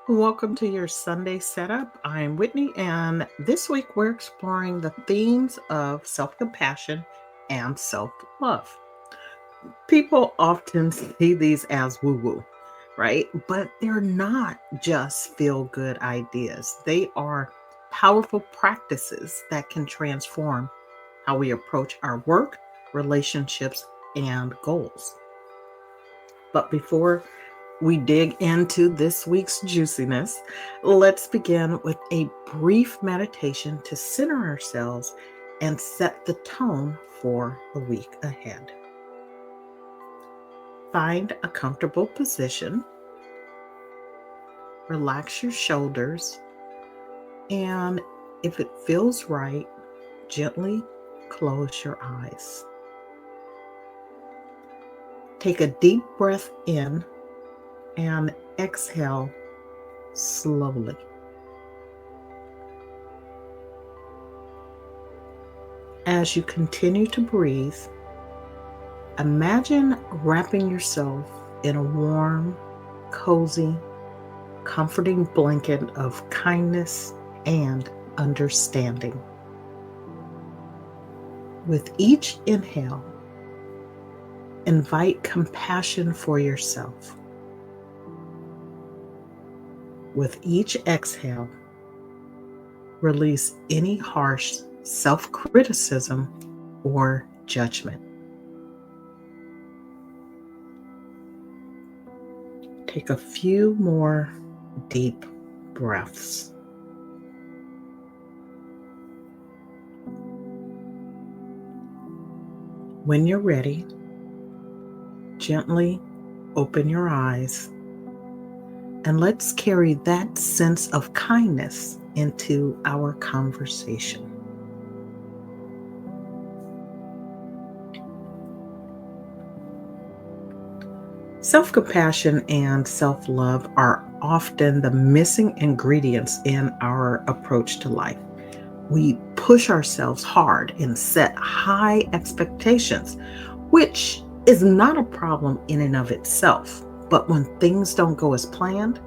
Welcome to your Sunday setup. I'm Whitney, and this week we're exploring the themes of self compassion and self love. People often see these as woo woo, right? But they're not just feel good ideas, they are powerful practices that can transform how we approach our work, relationships, and goals. But before we dig into this week's juiciness, let's begin with a brief meditation to center ourselves and set the tone for the week ahead. Find a comfortable position, relax your shoulders, and if it feels right, gently close your eyes. Take a deep breath in and exhale slowly. As you continue to breathe, imagine wrapping yourself in a warm, cozy, comforting blanket of kindness and understanding. With each inhale, invite compassion for yourself. With each exhale, release any harsh self criticism or judgment. Take a few more deep breaths. When you're ready, gently open your eyes and let's carry that sense of kindness into our conversation. Self compassion and self love are often the missing ingredients in our approach to life. We push ourselves hard and set high expectations, which is not a problem in and of itself. But when things don't go as planned,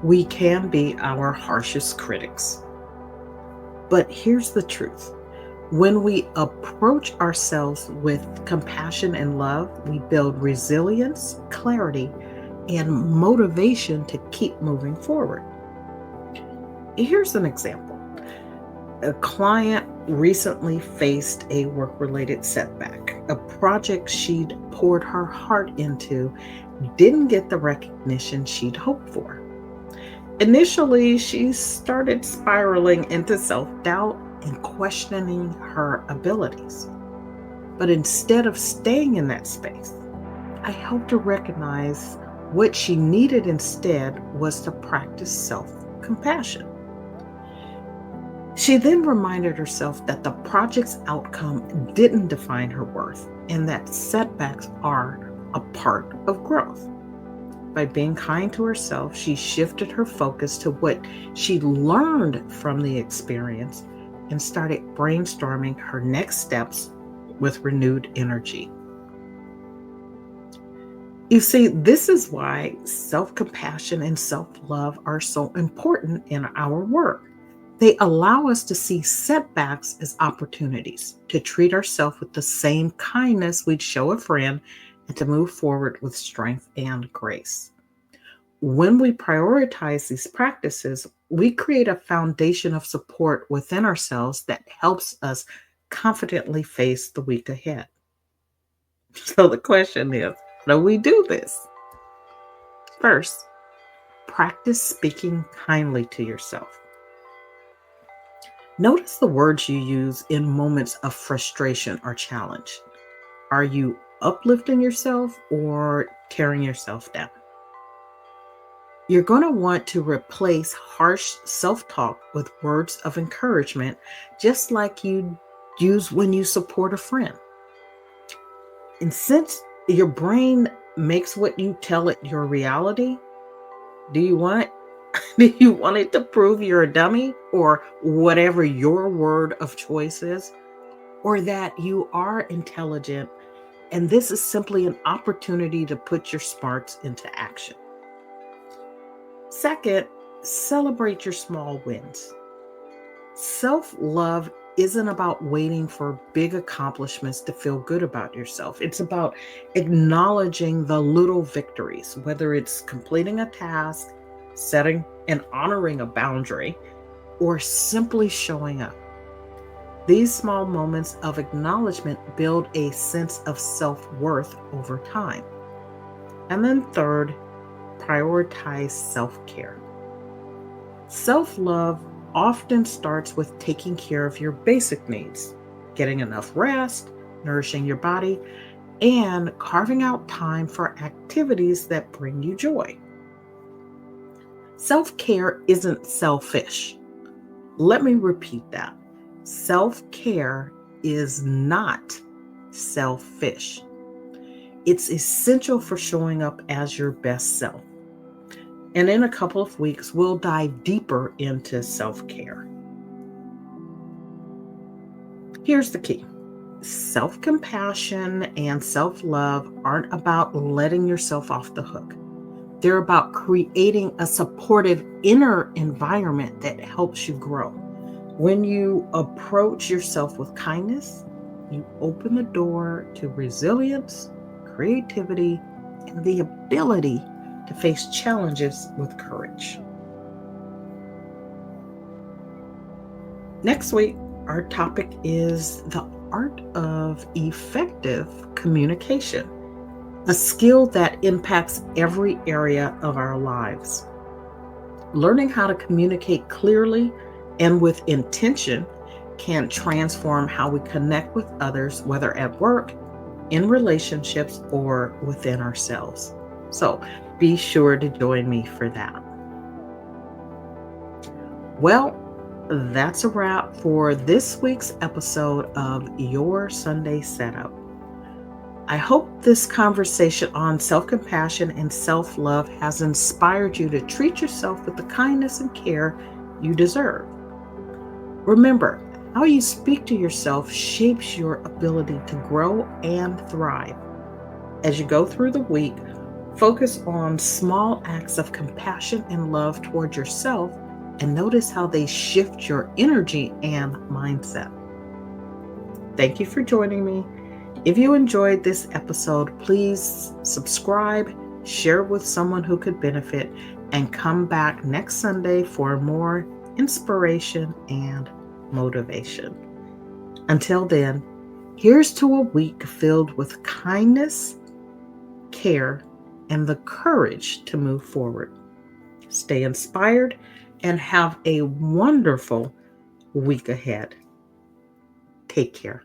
we can be our harshest critics. But here's the truth: when we approach ourselves with compassion and love, we build resilience, clarity, and motivation to keep moving forward. Here's an example. A client recently faced a work related setback. A project she'd poured her heart into didn't get the recognition she'd hoped for. Initially, she started spiraling into self doubt and questioning her abilities. But instead of staying in that space, I helped her recognize what she needed instead was to practice self compassion. She then reminded herself that the project's outcome didn't define her worth and that setbacks are a part of growth. By being kind to herself, she shifted her focus to what she learned from the experience and started brainstorming her next steps with renewed energy. You see, this is why self compassion and self love are so important in our work. They allow us to see setbacks as opportunities, to treat ourselves with the same kindness we'd show a friend, and to move forward with strength and grace. When we prioritize these practices, we create a foundation of support within ourselves that helps us confidently face the week ahead. So the question is, how do we do this? First, practice speaking kindly to yourself. Notice the words you use in moments of frustration or challenge. Are you uplifting yourself or tearing yourself down? You're going to want to replace harsh self talk with words of encouragement, just like you use when you support a friend. And since your brain makes what you tell it your reality, do you want do you want it to prove you're a dummy or whatever your word of choice is? Or that you are intelligent and this is simply an opportunity to put your smarts into action? Second, celebrate your small wins. Self-love isn't about waiting for big accomplishments to feel good about yourself. It's about acknowledging the little victories, whether it's completing a task, setting and honoring a boundary, or simply showing up. These small moments of acknowledgement build a sense of self-worth over time. And then third, prioritize self-care. Self-love often starts with taking care of your basic needs, getting enough rest, nourishing your body, and carving out time for activities that bring you joy. Self-care isn't selfish. Let me repeat that. Self-care is not selfish. It's essential for showing up as your best self. And in a couple of weeks, we'll dive deeper into self-care. Here's the key. Self-compassion and self-love aren't about letting yourself off the hook. They're about creating a supportive inner environment that helps you grow. When you approach yourself with kindness, you open the door to resilience, creativity, and the ability to face challenges with courage. Next week, our topic is the art of effective communication, a skill that impacts every area of our lives. Learning how to communicate clearly and with intention can transform how we connect with others, whether at work, in relationships, or within ourselves. So be sure to join me for that. Well, that's a wrap for this week's episode of Your Sunday Setup. I hope this conversation on self-compassion and self-love has inspired you to treat yourself with the kindness and care you deserve. Remember, how you speak to yourself shapes your ability to grow and thrive. As you go through the week, focus on small acts of compassion and love toward yourself and notice how they shift your energy and mindset. Thank you for joining me. If you enjoyed this episode, please subscribe, share with someone who could benefit, and come back next Sunday for more inspiration and motivation. Until then, here's to a week filled with kindness, care, and the courage to move forward. Stay inspired and have a wonderful week ahead. Take care.